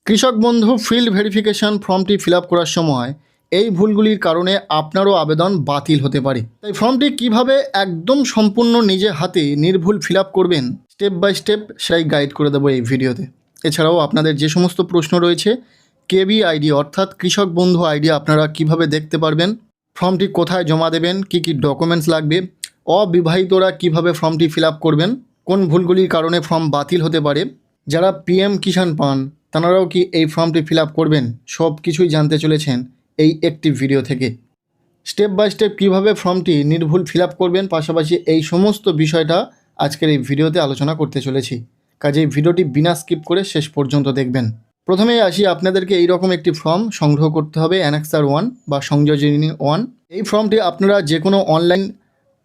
কৃষক বন্ধু field verification ফর্মটি ফিল আপ করার সময় এই ভুলগুলির কারণে আপনারও আবেদন বাতিল হতে পারে। তাই ফর্মটি কিভাবে একদম সম্পূর্ণ নিজে হাতে নির্ভুল ফিল আপ করবেন স্টেপ বাই স্টেপ সেটাই গাইড করে দেবো এই ভিডিওতে। এছাড়াও আপনাদের যে সমস্ত প্রশ্ন রয়েছে কেবি আইডি অর্থাৎ কৃষক বন্ধু আইডি আপনারা কিভাবে দেখতে পারবেন, ফর্মটি কোথায় জমা দেবেন, কি কি ডকুমেন্টস লাগবে, অবিবাহিতরা কিভাবে ফর্মটি ফিল আপ করবেন, কোন ভুলগুলির কারণে ফর্ম বাতিল হতে পারে, যারা পিএম কিষাণ পান তাঁরাও কি এই ফর্মটি ফিল আপ করবেন, সব কিছুই জানতে চলেছেন এই একটি ভিডিও থেকে। স্টেপ বাই স্টেপ কীভাবে ফর্মটি নির্ভুল ফিল আপ করবেন, পাশাপাশি এই সমস্ত বিষয়টা আজকের এই ভিডিওতে আলোচনা করতে চলেছি। কাজেই ভিডিওটি বিনা স্কিপ করে শেষ পর্যন্ত দেখবেন। প্রথমেই আসি, আপনাদেরকে এইরকম একটি ফর্ম সংগ্রহ করতে হবে, অ্যানেক্সার 1 বা সংযোজনী 1। এই ফর্মটি আপনারা যে কোনো অনলাইন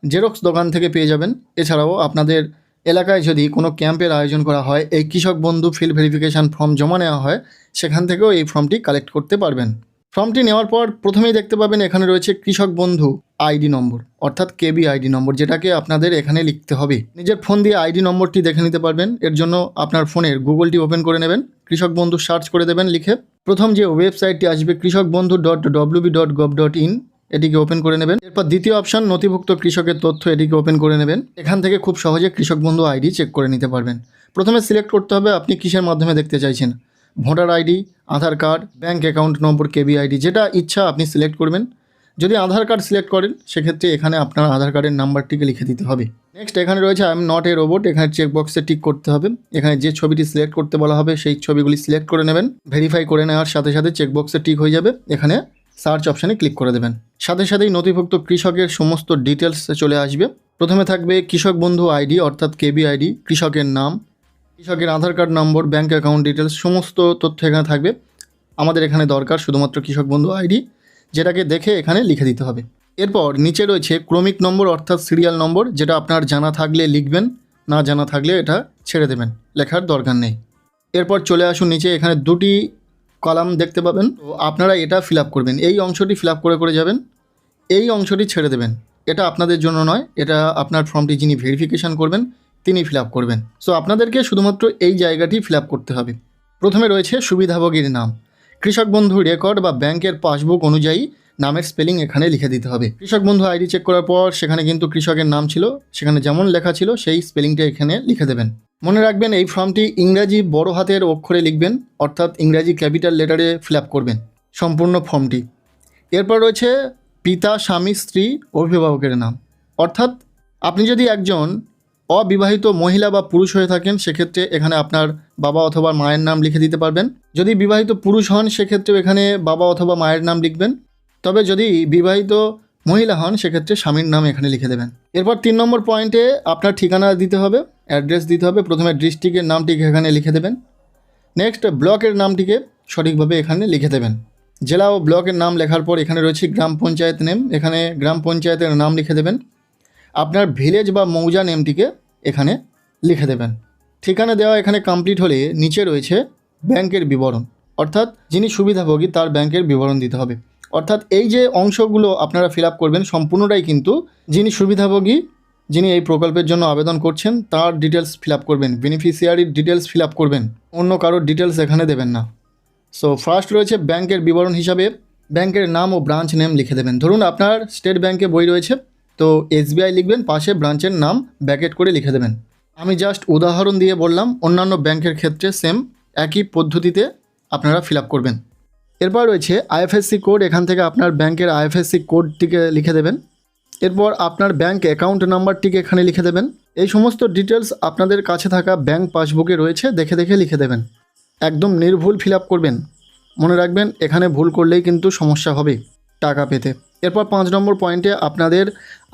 জেরক্স দোকান থেকে পেয়ে যাবেন। এছাড়াও আপনাদের এলাকায় যদি কোনো ক্যাম্পের আয়োজন করা হয়, এই কৃষক বন্ধু ফিল্ড ভেরিফিকেশান ফর্ম জমা নেওয়া হয়, সেখান থেকেও এই ফর্মটি কালেক্ট করতে পারবেন। ফর্মটি নেওয়ার পর প্রথমেই দেখতে পাবেন এখানে রয়েছে কৃষক বন্ধু আইডি নম্বর অর্থাৎ কেবি আইডি নম্বর, যেটাকে আপনাদের এখানে লিখতে হবে। নিজের ফোন দিয়ে আইডি নম্বরটি দেখে নিতে পারবেন। এর জন্য আপনার ফোনের গুগলটি ওপেন করে নেবেন, কৃষক বন্ধু সার্চ করে দেবেন লিখে। প্রথম যে ওয়েবসাইটটি আসবে kৃষকবন্ধু.wb.gov.in, এটিকে ওপেন করে নেবেন। এরপর দ্বিতীয় অপশান নথিভুক্ত কৃষকের তথ্য, এটিকে ওপেন করে নেবেন। এখান থেকে খুব সহজে কৃষক বন্ধু আইডি চেক করে নিতে পারবেন। প্রথমে সিলেক্ট করতে হবে আপনি কিসের মাধ্যমে দেখতে চাইছেন, ভোটার আইডি, আধার কার্ড, ব্যাঙ্ক অ্যাকাউন্ট নম্বর, কেবি আইডি, যেটা ইচ্ছা আপনি সিলেক্ট করবেন। যদি আধার কার্ড সিলেক্ট করেন সেক্ষেত্রে এখানে আপনার আধার কার্ডের নাম্বারটিকে লিখে দিতে হবে। নেক্সট এখানে রয়েছে I am not a robot, এখানে চেকবক্সে টিক করতে হবে। এখানে যে ছবিটি সিলেক্ট করতে বলা হবে সেই ছবিগুলি সিলেক্ট করে নেবেন। ভেরিফাই করে নেওয়ার সাথে সাথে চেকবক্সে টিক হয়ে যাবে। এখানে সার্চ অপশানে ক্লিক করে দেবেন। সাথে সাথেই নথিভুক্ত কৃষকের সমস্ত ডিটেলস চলে আসবে। প্রথমে থাকবে কৃষক বন্ধু আইডি অর্থাৎ কেবি আইডি, কৃষকের নাম, কৃষকের Aadhaar card number, bank account details, সমস্ত তথ্য এখানে থাকবে। আমাদের এখানে দরকার শুধুমাত্র কৃষক বন্ধু আইডি, যেটাকে দেখে এখানে লিখে দিতে হবে। এরপর নিচে রয়েছে ক্রমিক নম্বর অর্থাৎ সিরিয়াল নম্বর, যেটা আপনার জানা থাকলে লিখবেন, না জানা থাকলে এটা ছেড়ে দেবেন, লেখার দরকার নেই। এরপর চলে আসুন নিচে, এখানে দুটি কলাম দেখতে পাবেন, তো আপনারা এটা ফিল আপ করবেন। এই অংশটি ফিল আপ করে যাবেন, এই অংশটি ছেড়ে দেবেন। এটা আপনাদের জন্য নয়, এটা আপনার ফর্মটি যিনি ভেরিফিকেশান করবেন তিনি ফিল আপ করবেন। সো আপনাদেরকে শুধুমাত্র এই জায়গাটি ফিল আপ করতে হবে। প্রথমে রয়েছে সুবিধাভোগীর নাম, কৃষক বন্ধু রেকর্ড বা ব্যাংকের পাসবুক অনুযায়ী নামের স্পেলিং এখানে লিখে দিতে হবে। কৃষক বন্ধু আইডি চেক করার পর সেখানে কিন্তু কৃষকের নাম ছিল, সেখানে যেমন লেখা ছিল সেই স্পেলিংটা এখানে লিখে দেবেন। মনে রাখবেন এই ফর্মটি ইংরাজি বড় হাতের অক্ষরে লিখবেন, অর্থাৎ ইংরাজি ক্যাপিটাল লেটারে ফিল আপ করবেন সম্পূর্ণ ফর্মটি। এরপর রয়েছে পিতা, স্বামী, স্ত্রী, অভিভাবকের নাম, অর্থাৎ আপনি যদি একজন অবিবাহিত মহিলা বা পুরুষ হয়ে থাকেন সেক্ষেত্রে এখানে আপনার বাবা অথবা মায়ের নাম লিখে দিতে পারবেন। যদি বিবাহিত পুরুষ হন সেক্ষেত্রেও এখানে বাবা অথবা মায়ের নাম লিখবেন। তবে যদি বিবাহিত মহিলা হন সেক্ষেত্রে স্বামীর নাম এখানে লিখে দেবেন। এরপর 3 নম্বর পয়েন্টে আপনার ঠিকানা দিতে হবে, অ্যাড্রেস দিতে হবে। প্রথমে ডিস্ট্রিক্টের নামটিকে এখানে লিখে দেবেন। নেক্সট ব্লকের নামটিকে সঠিকভাবে এখানে লিখে দেবেন। জেলা ও ব্লকের নাম লেখার পর এখানে রয়েছে গ্রাম পঞ্চায়েত নেম, এখানে গ্রাম পঞ্চায়েতের নাম লিখে দেবেন। আপনার ভিলেজ বা মৌজা নেমটিকে এখানে লিখে দেবেন। ঠিকানা দেওয়া এখানে কমপ্লিট হলে নিচে রয়েছে ব্যাংকের বিবরণ, অর্থাৎ যিনি সুবিধাভোগী তার ব্যাংকের বিবরণ দিতে হবে। অর্থাৎ এই যে অংশগুলো আপনারা ফিল আপ করবেন সম্পূর্ণটাই কিন্তু যিনি সুবিধাভোগী, যিনি এই প্রকল্পের জন্য আবেদন করছেন তার ডিটেলস ফিল আপ করবেন, বেনিফিশিয়ারির ডিটেলস ফিল আপ করবেন, অন্য কারোর ডিটেলস এখানে দেবেন না। সো ফার্স্ট রয়েছে ব্যাংকের বিবরণ হিসাবে ব্যাংকের নাম ও ব্রাঞ্চ নেম লিখে দেবেন। ধরুন আপনার স্টেট ব্যাংকে বই রয়েছে, তো এসবিআই লিখবেন, পাশে ব্রাঞ্চের নাম ব্র্যাকেট করে লিখে দেবেন। আমি জাস্ট উদাহরণ দিয়ে বললাম, অন্যান্য ব্যাংকের ক্ষেত্রে সেম একই পদ্ধতিতে আপনারা ফিল আপ করবেন। এরপর রয়েছে আইএফএসসি কোড, এখান থেকে আপনার ব্যাংকের আইএফএসসি কোডটিকে লিখে দেবেন। এরপর আপনার ব্যাংক অ্যাকাউন্ট নাম্বারটিকে এখানে লিখে দেবেন। এই সমস্ত ডিটেলস আপনাদের কাছে থাকা ব্যাংক পাসবুকে রয়েছে, দেখে দেখে লিখে দেবেন। একদম নির্ভুল ফিল আপ করবেন। মনে রাখবেন এখানে ভুল করলেই কিন্তু সমস্যা হবে টাকা পেতে। এরপর 5 নম্বর পয়েন্টে আপনাদের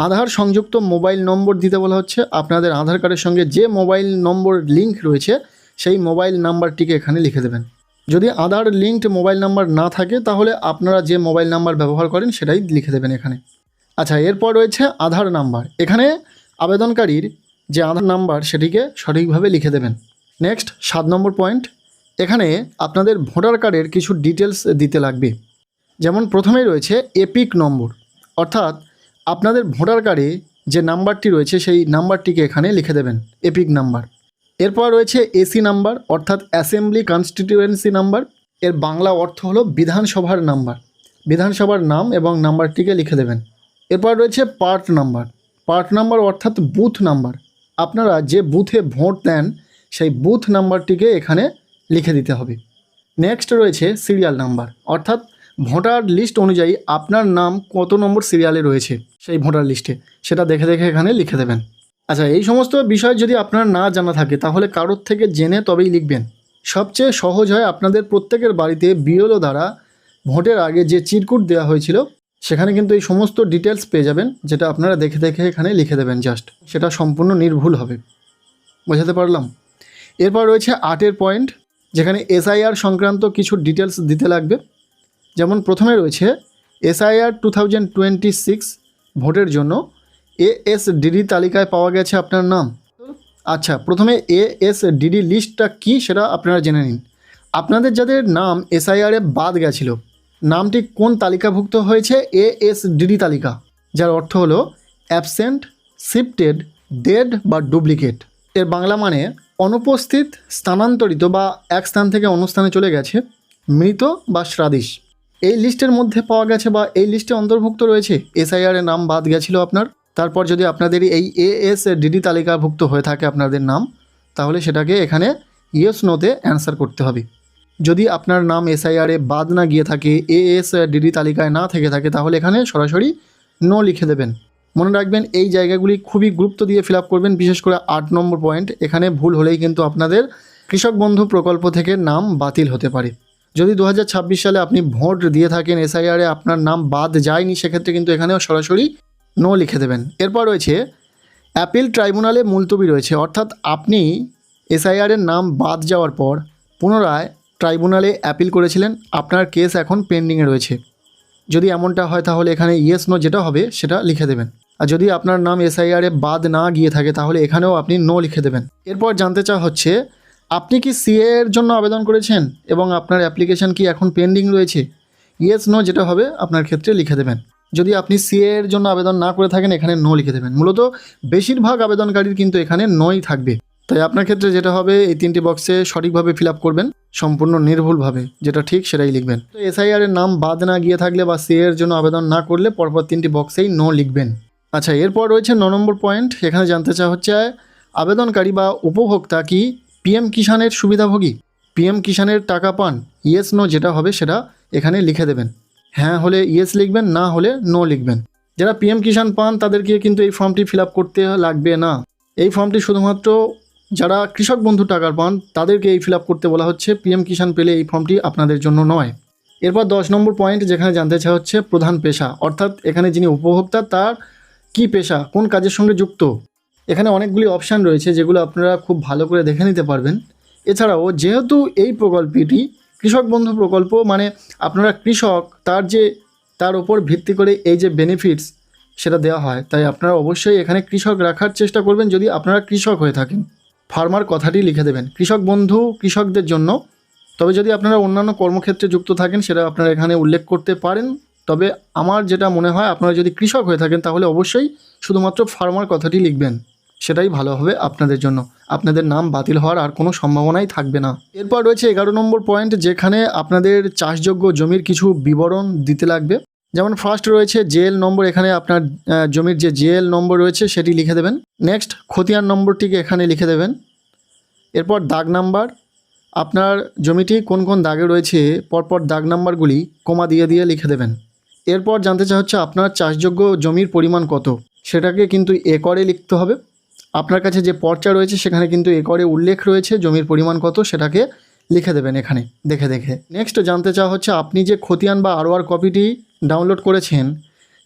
আধার সংযুক্ত মোবাইল নম্বর দিতে বলা হচ্ছে। আপনাদের আধার কার্ডের সঙ্গে যে মোবাইল নম্বর লিঙ্ক রয়েছে সেই মোবাইল নাম্বারটিকে এখানে লিখে দেবেন। যদি আধার লিঙ্কড মোবাইল নাম্বার না থাকে তাহলে আপনারা যে মোবাইল নাম্বার ব্যবহার করেন সেটাই লিখে দেবেন এখানে। আচ্ছা, এরপর রয়েছে আধার নাম্বার, এখানে আবেদনকারীর যে আধার নাম্বার সেটিকে সঠিকভাবে লিখে দেবেন। নেক্সট 7 নম্বর পয়েন্ট, এখানে আপনাদের ভোটার কার্ডের কিছু ডিটেলস দিতে লাগবে। যেমন প্রথমেই রয়েছে এপিক নম্বর, অর্থাৎ আপনাদের ভোটার কার্ডে যে নাম্বারটি রয়েছে সেই নাম্বারটিকে এখানে লিখে দেবেন, এপিক নাম্বার। এরপর রয়েছে এসি নাম্বার, অর্থাৎ অ্যাসেম্বলি কনস্টিটিউয়েন্সি নাম্বার। এর বাংলা অর্থ হলো বিধানসভার নাম্বার। বিধানসভার নাম এবং নাম্বারটিকে লিখে দেবেন। এরপর রয়েছে পার্ট নাম্বার। পার্ট নাম্বার অর্থাৎ বুথ নাম্বার। আপনারা যে বুথে ভোট দেন সেই বুথ নাম্বারটিকে এখানে লিখে দিতে হবে। নেক্সট রয়েছে সিরিয়াল নাম্বার, অর্থাৎ ভোটার লিস্ট অনুযায়ী আপনার নাম কত নম্বর সিরিয়ালে রয়েছে সেই ভোটার লিস্টে, সেটা দেখে দেখে এখানে লিখে দেবেন। আচ্ছা, এই সমস্ত বিষয় যদি আপনার না জানা থাকে তাহলে কারোর থেকে জেনে তবেই লিখবেন। সবচেয়ে সহজ হয় আপনাদের প্রত্যেকের বাড়িতে বিএলও দ্বারা ভোটের আগে যে চিরকুট দেওয়া হয়েছিল সেখানে কিন্তু এই সমস্ত ডিটেলস পেয়ে যাবেন, যেটা আপনারা দেখে দেখে এখানে লিখে দেবেন জাস্ট, সেটা সম্পূর্ণ নির্ভুল হবে। বোঝাতে পারলাম? এরপর রয়েছে 8 পয়েন্ট, যেখানে এসআইআর সংক্রান্ত কিছু ডিটেলস দিতে লাগবে। যেমন প্রথমে রয়েছে এসআইআর 2026 ভোটের জন্য এএসডিডি তালিকায় পাওয়া গেছে আপনার নাম। আচ্ছা, প্রথমে এএসডিডি লিস্টটা কি সেটা আপনারা জেনে নিন। আপনাদের যাদের নাম এসআইআরে বাদ গেছিল, নামটি কোন তালিকাভুক্ত হয়েছে? এএসডিডি তালিকা, যার অর্থ হলো অ্যাবসেন্ট, শিফটেড, ডেড বা ডুপ্লিকেট। এর বাংলা মানে অনুপস্থিত, স্থানান্তরিত বা এক স্থান থেকে অন্য স্থানে চলে গেছে, মৃত বা শ্রাদিশ। এই লিস্টের মধ্যে পাওয়া গেছে বা এই লিস্টে অন্তর্ভুক্ত রয়েছে, এসআইআরে নাম বাদ গেছিল আপনার। তারপর যদি আপনাদের এই এএসডিডি তালিকাভুক্ত হয়ে থাকে আপনাদের নাম, তাহলে সেটাকে এখানে ইয়েস নোতে অ্যান্সার করতে হবে। যদি আপনার নাম এসআইআরে বাদ না গিয়ে থাকে, এএসডিডি তালিকায় না থেকে থাকে, তাহলে এখানে সরাসরি নো লিখে দেবেন। মনে রাখবেন এই জায়গাগুলি খুবই গুরুত্ব দিয়ে ফিল আপ করবেন, বিশেষ করে 8 নম্বর পয়েন্ট। এখানে ভুল হলেই কিন্তু আপনাদের কৃষক বন্ধু প্রকল্প থেকে নাম বাতিল হতে পারে। যদি 2026 সালে আপনি ভোট দিয়ে থাকেন, এসআইআরে আপনার নাম বাদ যায়নি, সেক্ষেত্রে কিন্তু এখানেও সরাসরি নো লিখে দেবেন। এরপর রয়েছে অ্যাপিল ট্রাইব্যুনালে মুলতবি রয়েছে, অর্থাৎ আপনি এসআইআরের নাম বাদ যাওয়ার পর পুনরায় ট্রাইব্যুনালে অ্যাপিল করেছিলেন, আপনার কেস এখন পেন্ডিংয়ে রয়েছে। যদি এমনটা হয় তাহলে এখানে ইয়েস নো যেটা হবে সেটা লিখে দেবেন। আর যদি আপনার নাম এসআইআরে বাদ না গিয়ে থাকে তাহলে এখানেও আপনি নো লিখে দেবেন। এরপর জানতে চাওয়া হচ্ছে আপনি কি সিএ এর জন্য আবেদন করেছেন এবং আপনার অ্যাপ্লিকেশন কি এখন পেন্ডিং রয়েছে? ইয়েস নো যেটা হবে আপনার ক্ষেত্রে লিখে দেবেন। যদি আপনি সিএ এর জন্য আবেদন না করে থাকেন এখানে নো লিখে দেবেন। মূলত বেশিরভাগ আবেদনকারীর কিন্তু এখানে নোই থাকবে, তাই আপনার ক্ষেত্রে যেটা হবে এই 3টি বক্সে সঠিকভাবে ফিল আপ করবেন, সম্পূর্ণ নির্ভুলভাবে, যেটা ঠিক সেটাই লিখবেন। তো এসআইআর এর নাম বাদ না গিয়ে থাকলে বা সিএ এর জন্য আবেদন না করলে পরপর 3টি বক্সেই নো লিখবেন। আচ্ছা, এরপর রয়েছে 9 নম্বর পয়েন্ট। এখানে জানতে চাওয়া হচ্ছে আবেদনকারী বা উপভোক্তা কি পিএম কিষাণের সুবিধাভোগী? পিএম কিষাণের টাকা পান? ইয়েস নো যেটা হবে সেটা এখানে লিখে দেবেন। হ্যাঁ হলে ইয়েস লিখবেন, না হলে নো লিখবেন। যারা পিএম কিষাণ পান তাদেরকে কিন্তু এই ফর্মটি ফিল আপ করতে লাগবে না। এই ফর্মটি শুধুমাত্র যারা কৃষক বন্ধু টাকার পান তাদেরকে এই ফিল আপ করতে বলা হচ্ছে। পিএম কিষাণ পেলে এই ফর্মটি আপনাদের জন্য নয়। এরপর 10 নম্বর পয়েন্ট, যেখানে জানতে চাওয়া হচ্ছে প্রধান পেশা, অর্থাৎ এখানে যিনি উপভোক্তা তার কি পেশা, কোন কাজের সঙ্গে যুক্ত। এখানে অনেকগুলি অপশান রয়েছে যেগুলো আপনারা খুব ভালো করে দেখে নিতে পারবেন। এছাড়াও যেহেতু এই প্রকল্পটি কৃষক বন্ধু প্রকল্প, মানে আপনারা কৃষক, তার উপর ভিত্তি করে এই যে বেনিফিটস সেটা দেওয়া হয়, তাই আপনারা অবশ্যই এখানে কৃষক রাখার চেষ্টা করবেন যদি আপনারা কৃষক হয়ে থাকেন। ফার্মার কথাটি লিখে দেবেন। কৃষক বন্ধু কৃষকদের জন্য, তবে যদি আপনারা অন্যান্য কর্মক্ষেত্রে যুক্ত থাকেন সেটা আপনারা এখানে উল্লেখ করতে পারেন। তবে আমার যেটা মনে হয় আপনারা যদি কৃষক হয়ে থাকেন তাহলে অবশ্যই শুধুমাত্র ফার্মার কথাটি লিখবেন, সেটাই ভালো হবে আপনাদের জন্য। আপনাদের নাম বাতিল হওয়ার আর কোনো সম্ভাবনাই থাকবে না। এরপর রয়েছে 11 নম্বর পয়েন্ট, যেখানে আপনাদের চাষযোগ্য জমির কিছু বিবরণ দিতে লাগবে। যেমন ফার্স্ট রয়েছে জেএল নম্বর, এখানে আপনার জমির যে জেএল নম্বর রয়েছে সেটি লিখে দেবেন। নেক্সট খতিয়ান নম্বরটিকে এখানে লিখে দেবেন। এরপর দাগ নাম্বার, আপনার জমিটি কোন কোন দাগে রয়েছে পরপর দাগ নাম্বারগুলি কমা দিয়ে দিয়ে লিখে দেবেন। এরপর জানতে চাওয়া হচ্ছে আপনার চাষযোগ্য জমির পরিমাণ কত, সেটাকে কিন্তু একরে লিখতে হবে। আপনার কাছে যে পর্চা রয়েছে সেখানে কিন্তু একরে উল্লেখ রয়েছে জমির পরিমাণ কত, সেটাকে লিখে দেবেন এখানে দেখে দেখে। নেক্সট জানতে চাওয়া হচ্ছে আপনি যে খতিয়ান বা আরওআর কপিটি ডাউনলোড করেছেন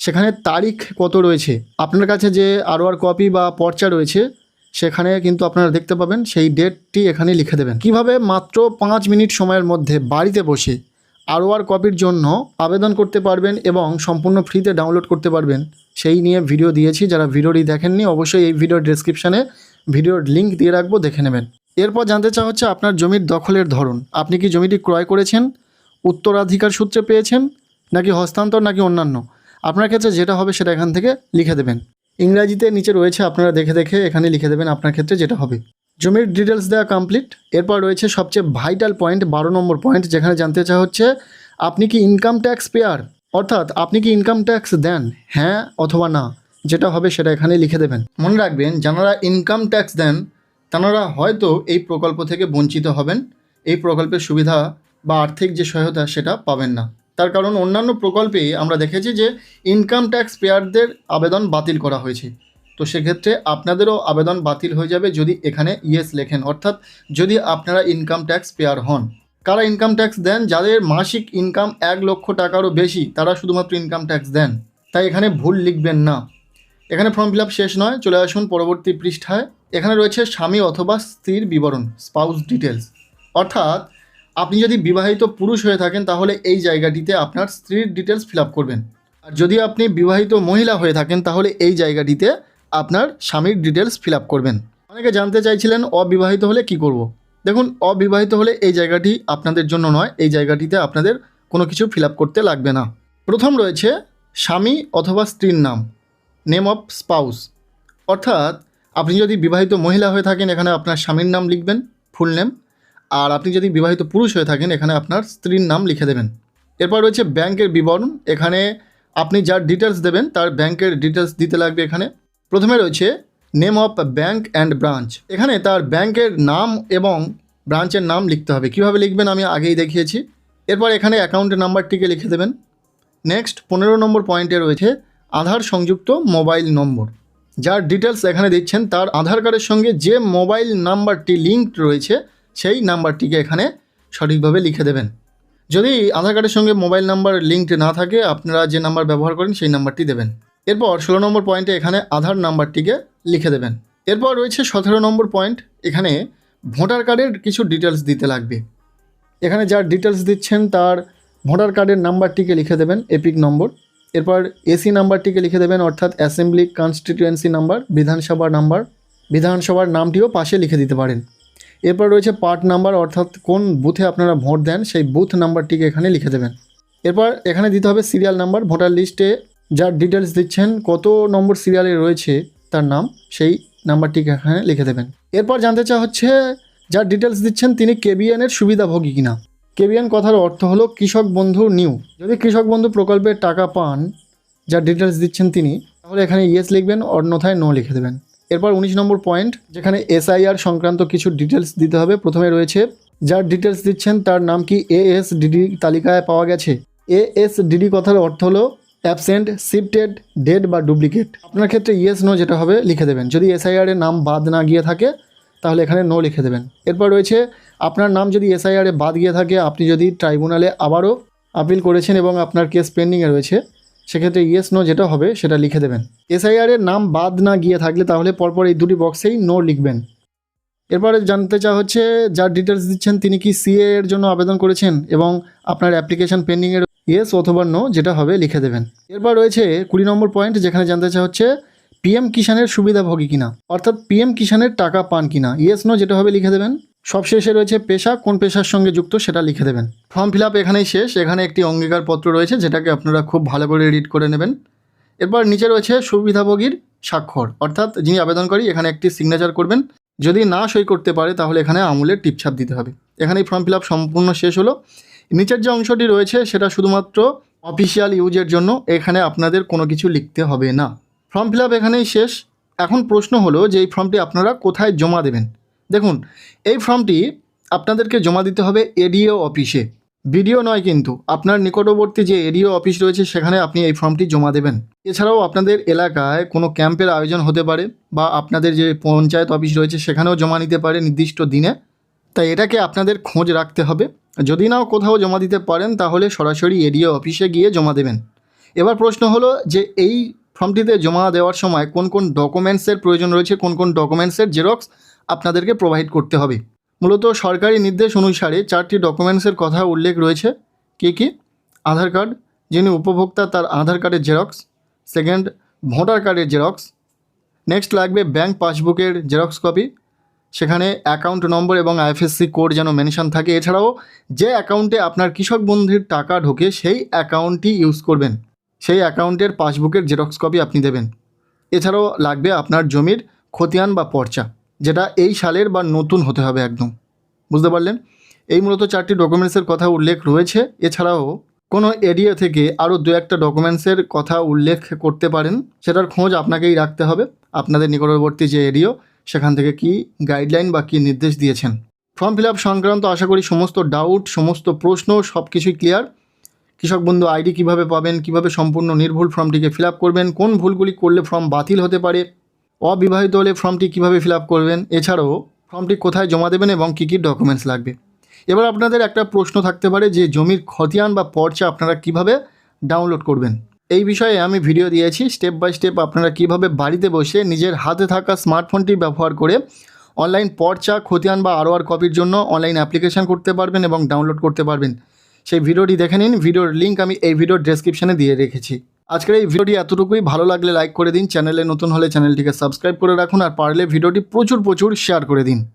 সেখানে তারিখ কত রয়েছে। আপনার কাছে যে আরওআর কপি বা পর্চা রয়েছে সেখানে কিন্তু আপনারা দেখতে পাবেন, সেই ডেটটি এখানে লিখে দেবেন। কিভাবে মাত্র 5 মিনিট সময়ের মধ্যে বাড়িতে বসে আরওআর কপির জন্য আবেদন করতে পারবেন এবং সম্পূর্ণ ফ্রিতে ডাউনলোড করতে পারবেন সেই নিয়ে ভিডিও দিয়েছি। যারা ভিডিওটি দেখেননি অবশ্যই এই ভিডিওর ডেসক্রিপশানে ভিডিওর লিঙ্ক দিয়ে রাখবো, দেখে নেবেন। এরপর জানতে চাওয়া হচ্ছে আপনার জমির দখলের ধরন। আপনি কি জমিটি ক্রয় করেছেন, উত্তরাধিকার সূত্রে পেয়েছেন, নাকি হস্তান্তর, নাকি অন্যান্য? আপনার ক্ষেত্রে যেটা হবে সেটা এখান থেকে লিখে দেবেন। ইংরাজিতে নিচে রয়েছে, আপনারা দেখে দেখে এখানে লিখে দেবেন আপনার ক্ষেত্রে যেটা হবে। জমির ডিটেলস দেওয়া কমপ্লিট। এরপর রয়েছে সবচেয়ে ভাইটাল পয়েন্ট 12 নম্বর পয়েন্ট, যেখানে জানতে চাওয়া হচ্ছে আপনি কি ইনকাম ট্যাক্স পেয়ার, অর্থাৎ আপনি কি ইনকাম ট্যাক্স দেন, হ্যাঁ অথবা না, যেটা হবে সেটা এখানে লিখে দেবেন। মনে রাখবেন, যারা ইনকাম ট্যাক্স দেন তারা হয়তো এই প্রকল্প থেকে বঞ্চিত হবেন, এই প্রকল্পের সুবিধা বা আর্থিক যে সহায়তা সেটা পাবেন না। তার কারণ অন্যান্য প্রকল্পে আমরা দেখেছি যে ইনকাম ট্যাক্স পেয়ারদের আবেদন বাতিল করা হয়েছে। তো সেক্ষেত্রে আপনাদেরও আবেদন বাতিল হয়ে যাবে যদি এখানে ইয়েস লেখেন, অর্থাৎ যদি আপনারা ইনকাম ট্যাক্স পেয়ার হন। কারা ইনকাম ট্যাক্স দেন? যাদের মাসিক ইনকাম 1 লক্ষ টাকারও বেশি তারা শুধুমাত্র ইনকাম ট্যাক্স দেন। তাই এখানে ভুল লিখবেন না। এখানে ফর্ম ফিল আপ শেষ নয়, চলে আসুন পরবর্তী পৃষ্ঠায়। এখানে রয়েছে স্বামী অথবা স্ত্রীর বিবরণ, স্পাউস ডিটেলস। অর্থাৎ আপনি যদি বিবাহিত পুরুষ হয়ে থাকেন তাহলে এই জায়গাটিতে আপনার স্ত্রীর ডিটেলস ফিল আপ করবেন, আর যদি আপনি বিবাহিত মহিলা হয়ে থাকেন তাহলে এই জায়গাটিতে আপনার স্বামীর ডিটেলস ফিল আপ করবেন। অনেকে জানতে চাইছিলেন অবিবাহিত হলে কি করব। দেখুন, অবিবাহিত হলে এই জায়গাটি আপনাদের জন্য নয়, এই জায়গাটিতে আপনাদের কোনো কিছু ফিল আপ করতে লাগবে না। প্রথম রয়েছে স্বামী অথবা স্ত্রীর নাম, নেম অফ স্পাউস। অর্থাৎ আপনি যদি বিবাহিত মহিলা হয়ে থাকেন এখানে আপনার স্বামীর নাম লিখবেন, ফুল নেম। আর আপনি যদি বিবাহিত পুরুষ হয়ে থাকেন এখানে আপনার স্ত্রীর নাম লিখে দেবেন। এরপর রয়েছে ব্যাংকের বিবরণ। এখানে আপনি যার ডিটেলস দেবেন তার ব্যাংকের ডিটেলস দিতে লাগবে। এখানে প্রথমে রয়েছে name of bank and branch. এখানে তার ব্যাংকের নাম এবং ব্রাঞ্চের নাম লিখতে হবে। কীভাবে লিখবেন আমি আগেই দেখিয়েছি। এরপর এখানে অ্যাকাউন্টের নাম্বারটিকে লিখে দেবেন। নেক্সট 15 নম্বর পয়েন্টে রয়েছে আধার সংযুক্ত মোবাইল নম্বর। যার ডিটেলস এখানে দিচ্ছেন তার আধার কার্ডের সঙ্গে যে মোবাইল নাম্বারটি লিঙ্কড রয়েছে সেই নাম্বারটিকে এখানে সঠিকভাবে লিখে দেবেন। যদি আধার কার্ডের সঙ্গে মোবাইল নাম্বার লিঙ্কড না থাকে আপনারা যে নাম্বার ব্যবহার করেন সেই নাম্বারটি দেবেন। এরপর 16 নম্বর পয়েন্টে এখানে আধার নাম্বারটিকে লিখে দেবেন। এরপর রয়েছে 17 নম্বর পয়েন্ট, এখানে ভোটার কার্ডের কিছু ডিটেলস দিতে লাগবে। এখানে যার ডিটেলস দিচ্ছেন তার ভোটার কার্ডের নাম্বারটিকে লিখে দেবেন, এপিক নম্বর। এরপর এসি নাম্বারটিকে লিখে দেবেন, অর্থাৎ অ্যাসেম্বলি কনস্টিটিউয়েন্সি নাম্বার, বিধানসভার নাম্বার, বিধানসভার নামটিও পাশে লিখে দিতে পারেন। এরপর রয়েছে পার্ট নাম্বার, অর্থাৎ কোন বুথে আপনারা ভোট দেন সেই বুথ নাম্বারটিকে এখানে লিখে দেবেন। এরপর এখানে দিতে হবে সিরিয়াল নাম্বার, ভোটার লিস্টে যার ডিটেলস দিচ্ছেন কত নম্বর সিরিয়ালে রয়েছে তার নাম, সেই নাম্বারটিকে এখানে লিখে দেবেন। এরপর জানতে চাওয়া হচ্ছে যার ডিটেলস দিচ্ছেন তিনি কেবিএনের সুবিধাভোগী কিনা। কেবিএন কথার অর্থ হলো কৃষক বন্ধু নিউ। যদি কৃষক বন্ধু প্রকল্পের টাকা পান যার ডিটেলস দিচ্ছেন তিনি, তাহলে এখানে ইয়েস লিখবেন, অন্যথায় নো লিখে দেবেন। এরপর 19 নম্বর পয়েন্ট, যেখানে এসআইআর সংক্রান্ত কিছু ডিটেলস দিতে হবে। প্রথমে রয়েছে যার ডিটেলস দিচ্ছেন তার নাম কি এএসডিডি তালিকায় পাওয়া গেছে। এএসডিডি কথার অর্থ হলো অ্যাবসেন্ট, শিফটেড, ডেড বা ডুপ্লিকেট। আপনার ক্ষেত্রে ইয়েস নো যেটা হবে লিখে দেবেন। যদি এসআইআর এর নাম বাদ না গিয়ে থাকে তাহলে এখানে নো লিখে দেবেন। এরপর রয়েছে আপনার নাম যদি এসআইআর এ বাদ গিয়ে থাকে, আপনি যদি ট্রাইব্যুনালে আবারও আপিল করেছেন এবং আপনার কেস পেন্ডিংয়ে রয়েছে, সেক্ষেত্রে ইয়েস নো যেটা হবে সেটা লিখে দেবেন। এসআইআর এর নাম বাদ না গিয়ে থাকলে তাহলে পরপর এই দুটি বক্সেই নো লিখবেন। এরপরে জানতে চাওয়া হচ্ছে যার ডিটেলস দিচ্ছেন তিনি কি সিএ এর জন্য আবেদন করেছেন এবং আপনার অ্যাপ্লিকেশন পেন্ডিংয়ের ইয়েস অথবা নো যেটা হবে লিখে দেবেন। এরপর রয়েছে 20 নম্বর পয়েন্ট, যেখানে জানতে চাওয়া হচ্ছে পিএম কিষাণের সুবিধাভোগী কিনা, অর্থাৎ পিএম কিষাণের টাকা পান কিনা। ইয়েস নো যেটা হবে লিখে দেবেন। সবশেষে রয়েছে পেশা, কোন পেশার সঙ্গে যুক্ত সেটা লিখে দেবেন। ফর্ম ফিল আপ এখানেই শেষ। এখানে একটি অঙ্গীকার পত্র রয়েছে যেটাকে আপনারা খুব ভালো করে রিড করে নেবেন। এরপর নিচে রয়েছে সুবিধাভোগীর স্বাক্ষর, অর্থাৎ যিনি আবেদনকারী এখানে একটি সিগনেচার করবেন। যদি না সই করতে পারে তাহলে এখানে আঙুলের টিপছাপ দিতে হবে। এখানেই ফর্ম ফিল আপ সম্পূর্ণ শেষ হলো। নিচের যে অংশটি রয়েছে সেটা শুধুমাত্র অফিসিয়াল ইউজের জন্য, এখানে আপনাদের কোনো কিছু লিখতে হবে না। ফর্ম ফিল আপ এখানেই শেষ। এখন প্রশ্ন হলো যে এই ফর্মটি আপনারা কোথায় জমা দেবেন। দেখুন, এই ফর্মটি আপনাদেরকে জমা দিতে হবে এডিও অফিসে, বিডিও নয় কিন্তু। আপনার নিকটবর্তী যে এডিও অফিস রয়েছে সেখানে আপনি এই ফর্মটি জমা দেবেন। এছাড়াও আপনাদের এলাকায় কোনো ক্যাম্পের আয়োজন হতে পারে বা আপনাদের যে পঞ্চায়েত অফিস রয়েছে সেখানেও জমা নিতে পারে নির্দিষ্ট দিনে। তাই এটাকে আপনাদের খোঁজ রাখতে হবে। যদি নাও কোথাও জমা দিতে পারেন তাহলে সরাসরি এডিও অফিসে গিয়ে জমা দেবেন। এবার প্রশ্ন হলো যে এই ফর্মটিতে জমা দেওয়ার সময় কোন কোন ডকুমেন্টসের প্রয়োজন রয়েছে, কোন কোন ডকুমেন্টসের জেরক্স আপনাদেরকে প্রোভাইড করতে হবে। মূলত সরকারি নির্দেশ অনুসারে 4টি ডকুমেন্টসের কথা উল্লেখ রয়েছে। কী কী? আধার কার্ড, যিনি উপভোক্তা তার আধার কার্ডের জেরক্স। সেকেন্ড, ভোটার কার্ডের জেরক্স। নেক্সট লাগবে ব্যাংক পাসবুকের জেরক্স কপি, সেখানে অ্যাকাউন্ট নম্বর এবং আইএফএসসি কোড যেন মেনশন থাকে। এছাড়াও যে অ্যাকাউন্টে আপনার কৃষক বন্ধুর টাকা ঢোকে সেই অ্যাকাউন্টটি ইউজ করবেন, সেই অ্যাকাউন্টের পাসবুকের জেরক্স কপি আপনি দেবেন। এছাড়াও লাগবে আপনার জমির খতিয়ান বা পর্চা, যেটা এই সালের বা নতুন হতে হবে একদম। বুঝতে পারলেন? এই মূলত 4টি ডকুমেন্টসের কথা উল্লেখ রয়েছে। এছাড়াও কোনো এরিয়া থেকে আরও 2-1টা ডকুমেন্টসের কথা উল্লেখ করতে পারেন, সেটার খোঁজ আপনাকেই রাখতে হবে। আপনাদের নিকটবর্তী যে এরিয়া সেখান থেকে কি গাইডলাইন বা কী নির্দেশ দিয়েছেন। ফর্ম ফিল আপ সংক্রান্ত আশা করি সমস্ত ডাউট, সমস্ত প্রশ্ন সব কিছুই ক্লিয়ার। কৃষক বন্ধু আইডি কীভাবে পাবেন, কীভাবে সম্পূর্ণ নির্ভুল ফর্মটিকে ফিল আপ করবেন, কোন ভুলগুলি করলে ফর্ম বাতিল হতে পারে, অবিবাহিত হলে ফর্মটি কীভাবে ফিল আপ করবেন, এছাড়াও ফর্মটি কোথায় জমা দেবেন এবং কী কী ডকুমেন্টস লাগবে। এবার আপনাদের একটা প্রশ্ন থাকতে পারে যে জমির খতিয়ান বা পর্চা আপনারা কিভাবে ডাউনলোড করবেন। এই বিষয়ে আমি ভিডিও দিয়েছি স্টেপ বাই স্টেপ আপনারা কিভাবে বাড়িতে বসে নিজের হাতে থাকা স্মার্টফোনটি ব্যবহার করে অনলাইন পর্চা, খতিয়ান বা আরওআর কপির জন্য অনলাইন অ্যাপ্লিকেশন করতে পারবেন এবং ডাউনলোড করতে পারবেন। সেই ভিডিওটি দেখে নিন, ভিডিওর লিঙ্ক আমি এই ভিডিওর ডেসক্রিপশনে দিয়ে রেখেছি। আজকের এই ভিডিওটি এতটুকুই। ভালো লাগলে লাইক করে দিন, চ্যানেলে নতুন হলে চ্যানেলটিকে সাবস্ক্রাইব করে রাখুন, আর পারলে ভিডিওটি প্রচুর শেয়ার করে দিন।